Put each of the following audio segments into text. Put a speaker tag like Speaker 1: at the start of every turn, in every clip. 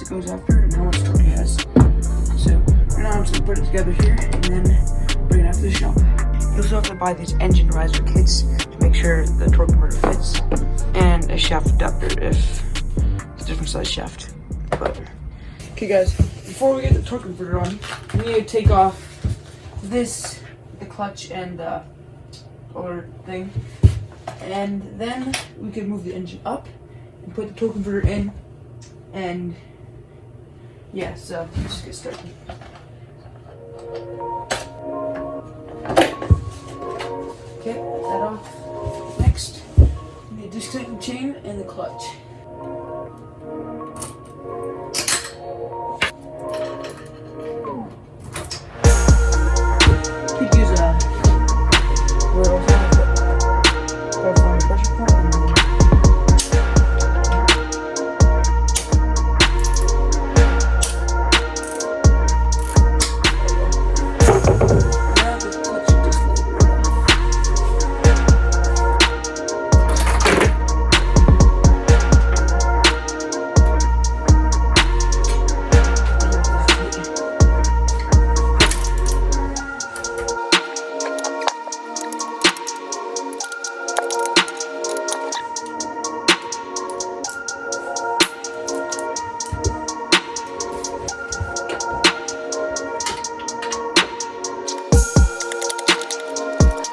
Speaker 1: it goes after and how much torque it has. So now I'm just gonna put it together here and then bring it out to the shop. You also have to buy these engine riser kits to make sure the torque converter fits, and a shaft adapter if it's a different size shaft. But okay guys, before we get the torque converter on, we need to take off this, the clutch and the other thing, and then we can move the engine up and put the torque converter in, and yeah, so let's just get started. Okay, that off. Next, we need to disconnect the chain and the clutch. Could use a little pressure point and then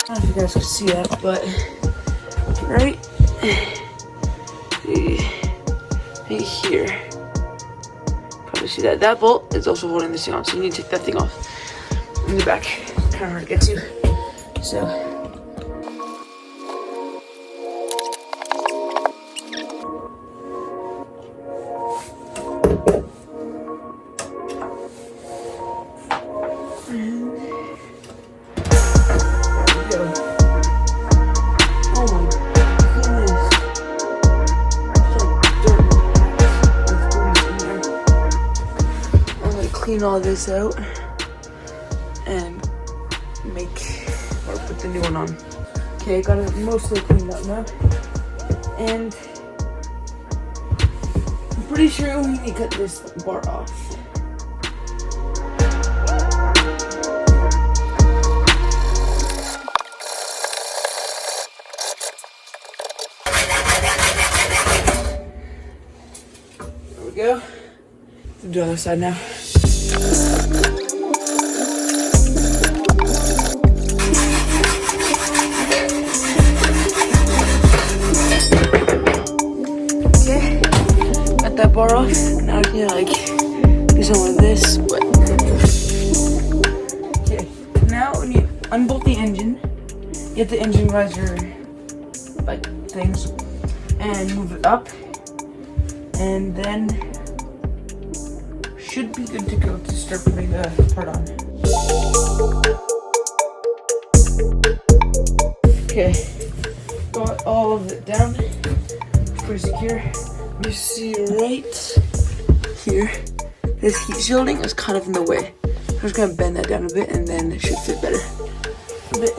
Speaker 1: I don't know if you guys can see that, but right here, probably see that. That bolt is also holding this thing on, so you need to take that thing off in the back. Kind of hard to get to. So. Clean all this out and put the new one on. Okay, I got it mostly cleaned up now, and I'm pretty sure we need to cut this bar off. There we go. Do the other side now. Okay, got that bar off. Now I can like do something with this, but okay. Now when you unbolt the engine, get the engine riser like things and move it up, and then should be good to go to start putting the part on. Okay, got all of it down. It's pretty secure. You see right here, this heat shielding is kind of in the way. I'm just gonna bend that down a bit and then it should fit better. A bit.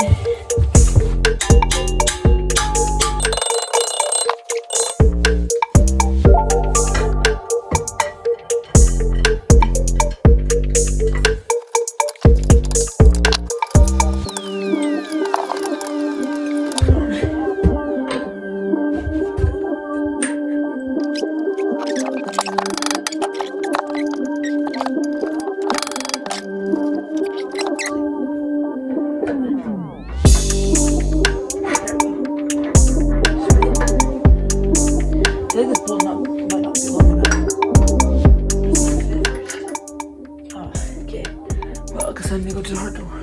Speaker 1: I need to go to the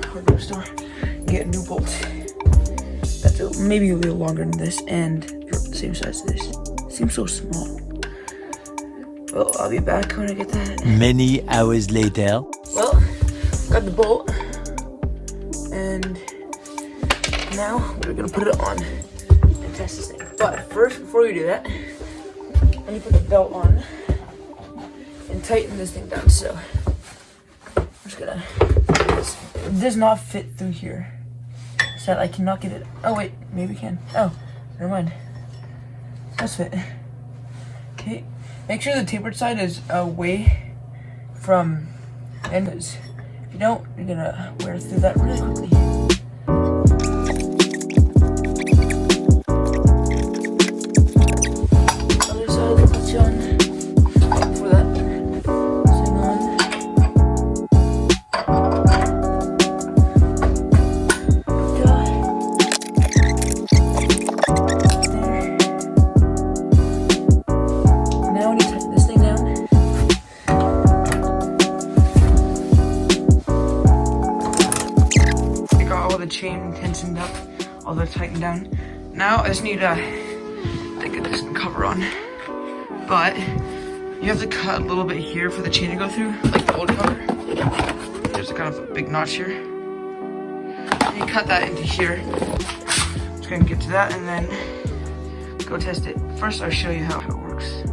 Speaker 1: hardware store and get a new bolt. That's maybe a little longer than this and the same size as this. Seems so small. Well, I'll be back when I get that.
Speaker 2: Many hours later.
Speaker 1: Well, got the bolt, and now we're gonna put it on and test this thing. But first, before we do that, I need to put the belt on and tighten this thing down. So I'm just gonna. It does not fit through here, so I cannot get it. Oh wait, maybe it can. Oh, never mind. Does fit. Okay, Make sure the tapered side is away from the end, because if you don't, you're gonna wear through that really quickly. Other side of the clutch on. Wait for that thing on. Now when you tighten this thing down, I got all the chain tensioned up, all the tightened down. Now I just need to get this cover on. But you have to cut a little bit here for the chain to go through, like the old cover. There's a kind of a big notch here. And you cut that into here. Just gonna get to that and then go test it. First, I'll show you how it works.